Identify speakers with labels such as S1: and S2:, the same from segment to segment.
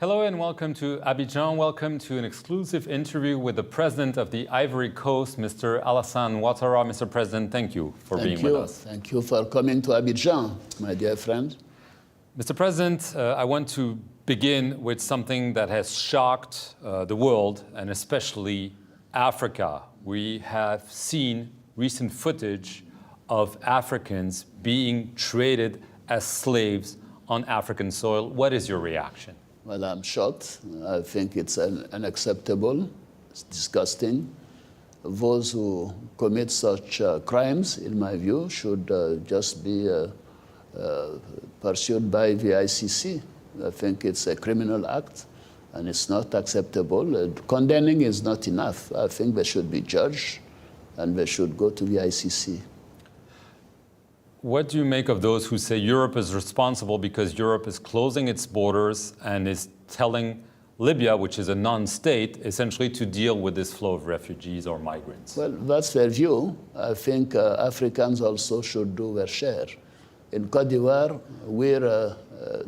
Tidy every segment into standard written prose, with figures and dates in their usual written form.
S1: Hello and welcome to Abidjan. Welcome to an exclusive interview with the President of the Ivory Coast, Mr. Alassane Ouattara. Mr. President, thank you for being with us.
S2: Thank you for coming to Abidjan, my dear friend.
S1: Mr. President, I want to begin with something that has shocked the world and especially Africa. We have seen recent footage of Africans being traded as slaves on African soil. What is your reaction?
S2: Well, I'm shocked. I think it's unacceptable. It's disgusting. Those who commit such crimes, in my view, should just be pursued by the ICC. I think it's a criminal act, and it's not acceptable. Condemning is not enough. I think they should be judged, and they should go to the ICC.
S1: What do you make of those who say Europe is responsible because Europe is closing its borders and is telling Libya, which is a non-state, essentially to deal with this flow of refugees or migrants?
S2: Well, that's their view. I think Africans also should do their share. In Côte d'Ivoire, we're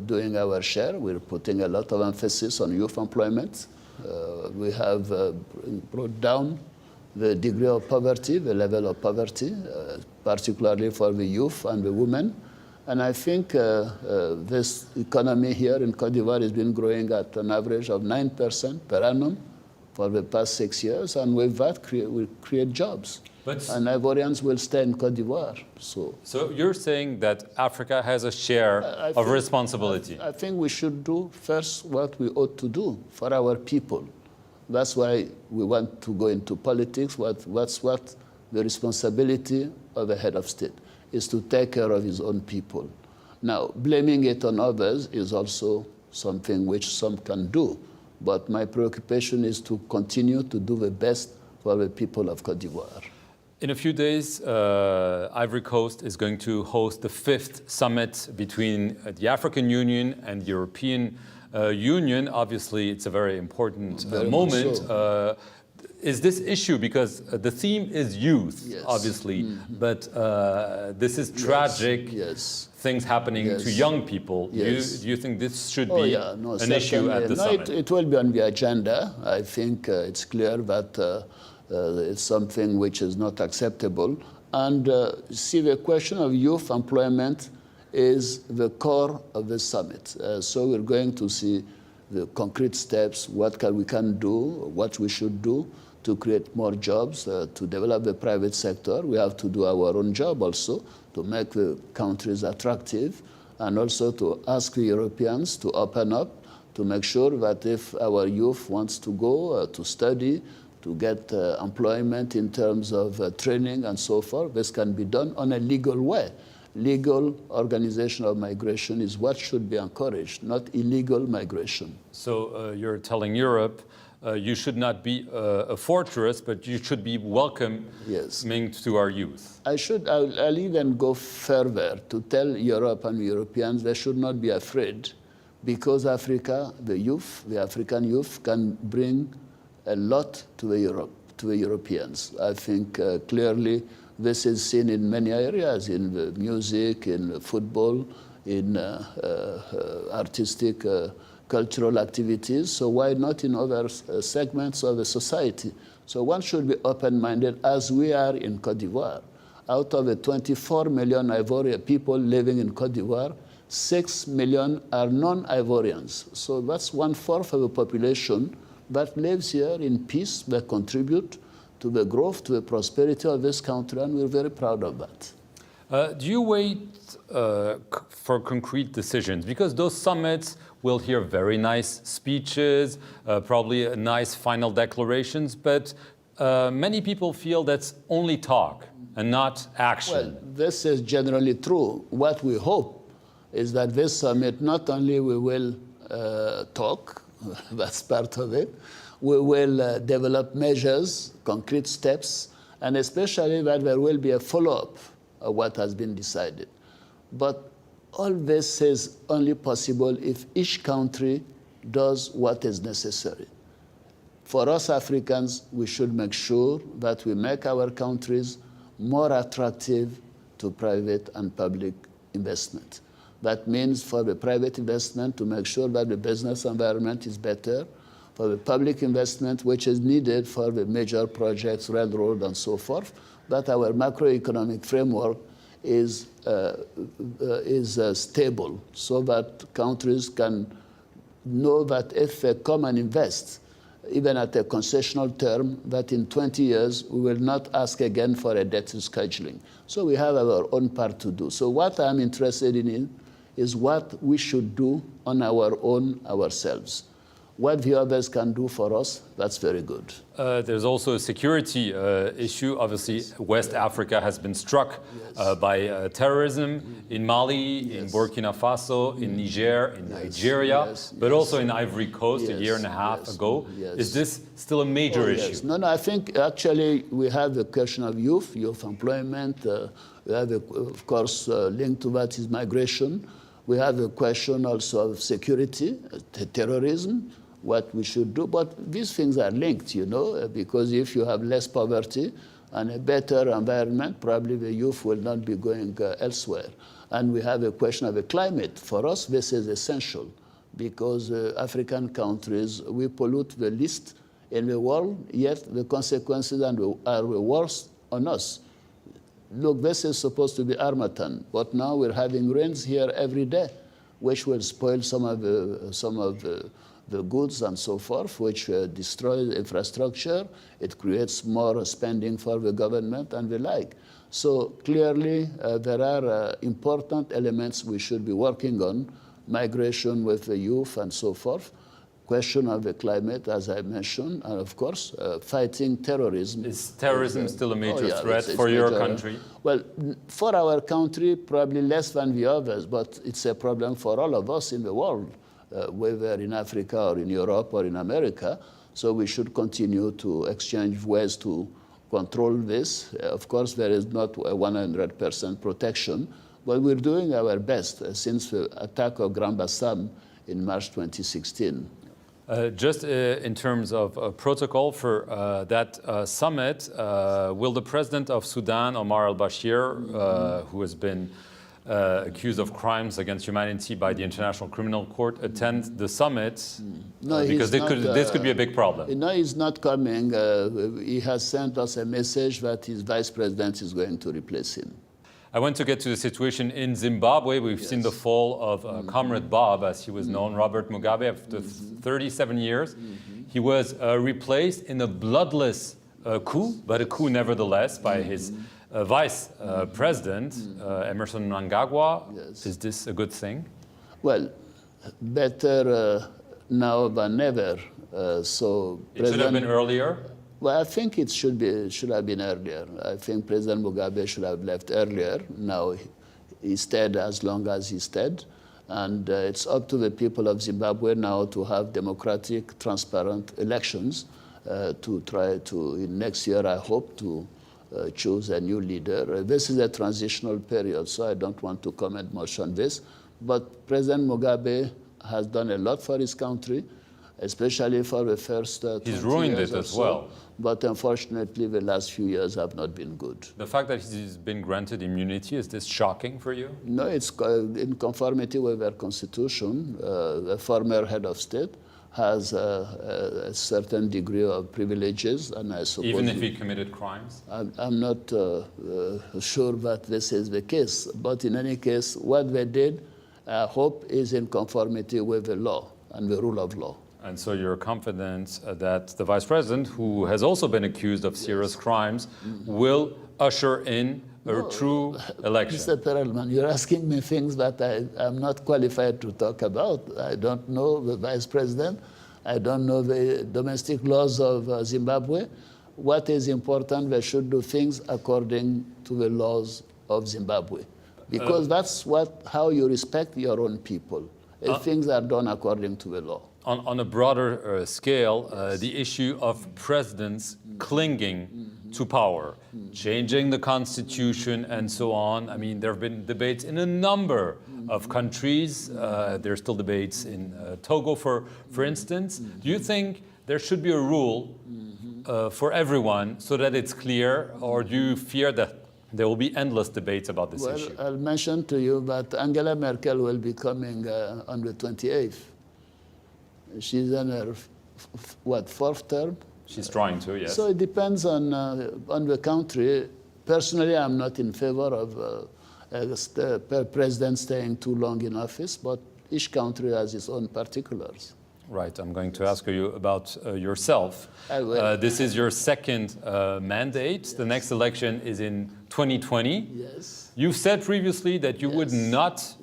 S2: doing our share. We're putting a lot of emphasis on youth employment. We have brought down the degree of poverty, the level of poverty, particularly for the youth and the women. And I think this economy here in Côte d'Ivoire has been growing at an average of 9% per annum for the past 6 years. And with that, we create jobs. And Ivorians will stay in Côte d'Ivoire. So
S1: you're saying that Africa has a share of responsibility?
S2: I think we should do first what we ought to do for our people. That's why we want to go into politics. What's what the responsibility of a head of state is to take care of his own people. Now, blaming it on others is also something which some can do. But my preoccupation is to continue to do the best for the people of Côte d'Ivoire.
S1: In a few days, Ivory Coast is going to host the 5th summit between the African Union and the European Union. Obviously, it's a very important moment.
S2: So.
S1: Is this issue, because the theme is youth,
S2: yes.
S1: Obviously, but this is tragic,
S2: yes.
S1: Things happening to young people.
S2: Yes.
S1: Do you think this should be an issue at the summit?
S2: It will be on the agenda. I think it's clear that it's something which is not acceptable. And see, the question of youth employment is the core of the summit. So we're going to see the concrete steps, what we can do, what we should do to create more jobs, to develop the private sector. We have to do our own job also to make the countries attractive, and also to ask the Europeans to open up, to make sure that if our youth wants to go to study, to get employment in terms of training and so forth, this can be done on a legal way. Legal organization of migration is what should be encouraged, not illegal migration.
S1: So you're telling Europe you should not be a fortress, but you should be welcoming to our youth.
S2: I'll even go further to tell Europe and Europeans they should not be afraid, because Africa, the African youth, can bring a lot to the Europeans. I think clearly this is seen in many areas, in the music, in football, in artistic, cultural activities. So why not in other segments of the society? So one should be open-minded, as we are in Côte d'Ivoire. Out of the 24 million Ivorian people living in Côte d'Ivoire, 6 million are non-Ivorians. So that's 1/4 of the population that lives here in peace, that contribute to the growth, to the prosperity of this country, and we're very proud of that.
S1: Do you wait for concrete decisions? Because those summits will hear very nice speeches, probably nice final declarations, but many people feel that's only talk and not action.
S2: Well, this is generally true. What we hope is that this summit, not only we will talk, that's part of it, we will develop measures, concrete steps, and especially that there will be a follow-up of what has been decided. But all this is only possible if each country does what is necessary. For us Africans, we should make sure that we make our countries more attractive to private and public investment. That means for the private investment to make sure that the business environment is better, for the public investment which is needed for the major projects, railroad and so forth, that our macroeconomic framework is stable so that countries can know that if they come and invest, even at a concessional term, that in 20 years we will not ask again for a debt rescheduling. So we have our own part to do. So what I'm interested in is what we should do on our own ourselves. What the others can do for us, that's very good.
S1: There's also a security issue. Obviously, West Africa has been struck by terrorism in Mali, in Burkina Faso, in Niger, in Nigeria, but also in Ivory Coast a year and a half ago. Is this still a major issue?
S2: No, I think actually we have the question of youth employment. We have, of course, linked to that is migration. We have a question also of security, terrorism, what we should do. But these things are linked, you know, because if you have less poverty and a better environment, probably the youth will not be going elsewhere. And we have a question of the climate. For us, this is essential because African countries, we pollute the least in the world, yet the consequences are the worst on us. Look, this is supposed to be Harmattan, but now we're having rains here every day, which will spoil some of the goods and so forth, which destroys infrastructure. It creates more spending for the government and the like. So clearly, there are important elements we should be working on, migration with the youth and so forth, question of the climate, as I mentioned, and of course, fighting terrorism.
S1: Is terrorism still a major threat for your country?
S2: Well, for our country, probably less than the others, but it's a problem for all of us in the world, whether in Africa or in Europe or in America. So we should continue to exchange ways to control this. Of course, there is not a 100% protection, but we're doing our best since the attack of Grand Bassam in March 2016.
S1: Just in terms of protocol for that summit, will the president of Sudan, Omar al-Bashir, who has been accused of crimes against humanity by the International Criminal Court, attend the summit?
S2: No,
S1: because this could be a big problem.
S2: No, he's not coming. He has sent us a message that his vice president is going to replace him.
S1: I want to get to the situation in Zimbabwe. We've seen the fall of Comrade Bob, as he was known, Robert Mugabe, after 37 years. He was replaced in a bloodless coup, but a coup nevertheless, by his vice president, Emerson Mnangagwa.
S2: Yes.
S1: Is this a good thing?
S2: Well, better now than never.
S1: It should have been earlier?
S2: Well, I think it should have been earlier. I think President Mugabe should have left earlier. Now he stayed as long as he stayed. And it's up to the people of Zimbabwe now to have democratic, transparent elections to try to, in next year, I hope, to choose a new leader. This is a transitional period, so I don't want to comment much on this. But President Mugabe has done a lot for his country, especially for the first 20 years.
S1: He's ruined it as well.
S2: But unfortunately, the last few years have not been good.
S1: The fact that he's been granted immunity, is this shocking for you?
S2: No, it's in conformity with our constitution. The former head of state has a certain degree of privileges, and I suppose...
S1: Even if he committed crimes?
S2: I'm not sure that this is the case. But in any case, what they did, I hope, is in conformity with the law and the rule of law.
S1: And so you're confident that the vice president, who has also been accused of serious crimes, will usher in a true election?
S2: Mr. Perelman, you're asking me things that I'm not qualified to talk about. I don't know the vice president. I don't know the domestic laws of Zimbabwe. What is important, they should do things according to the laws of Zimbabwe. Because that's how you respect your own people. If things are done according to the law.
S1: On a broader scale, the issue of presidents clinging to power, changing the constitution and so on. I mean, there have been debates in a number of countries. There are still debates in Togo, for instance. Do you think there should be a rule for everyone so that it's clear, or do you fear that There will be endless debates about this
S2: Well,
S1: issue.
S2: I'll mention to you that Angela Merkel will be coming on the 28th. She's in her, fourth term?
S1: She's trying to, yes.
S2: So it depends on the country. Personally, I'm not in favor of president staying too long in office, but each country has its own particulars.
S1: Right, I'm going to ask you about yourself.
S2: I will.
S1: This is your second mandate. Yes. The next election is in 2020.
S2: Yes.
S1: You've said previously that you would not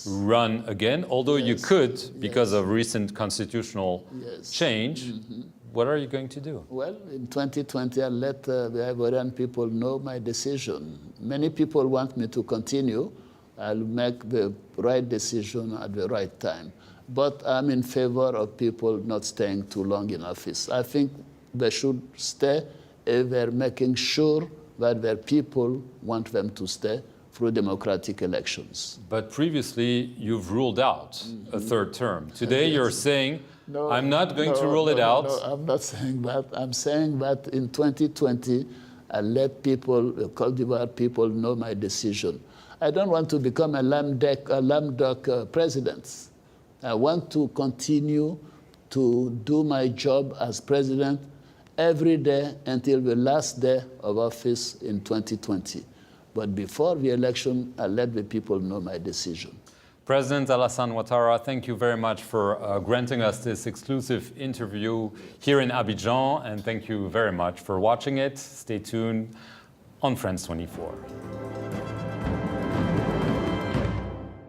S1: run again, although you could because of recent constitutional change. Mm-hmm. What are you going to do? Well,
S2: in 2020, I'll let the Ivorian people know my decision. Many people want me to continue. I'll make the right decision at the right time. But I'm in favor of people not staying too long in office. I think they should stay if they're making sure that their people want them to stay through democratic elections.
S1: But previously, you've ruled out a third term. Today, you're saying, no, I'm not going to rule it out.
S2: No, I'm not saying that. I'm saying that in 2020, I'll let people, the Côte d'Ivoire people, know my decision. I don't want to become a lame duck president. I want to continue to do my job as president every day until the last day of office in 2020. But before the election, I'll let the people know my decision.
S1: President Alassane Ouattara, thank you very much for granting us this exclusive interview here in Abidjan, and thank you very much for watching it. Stay tuned on France 24.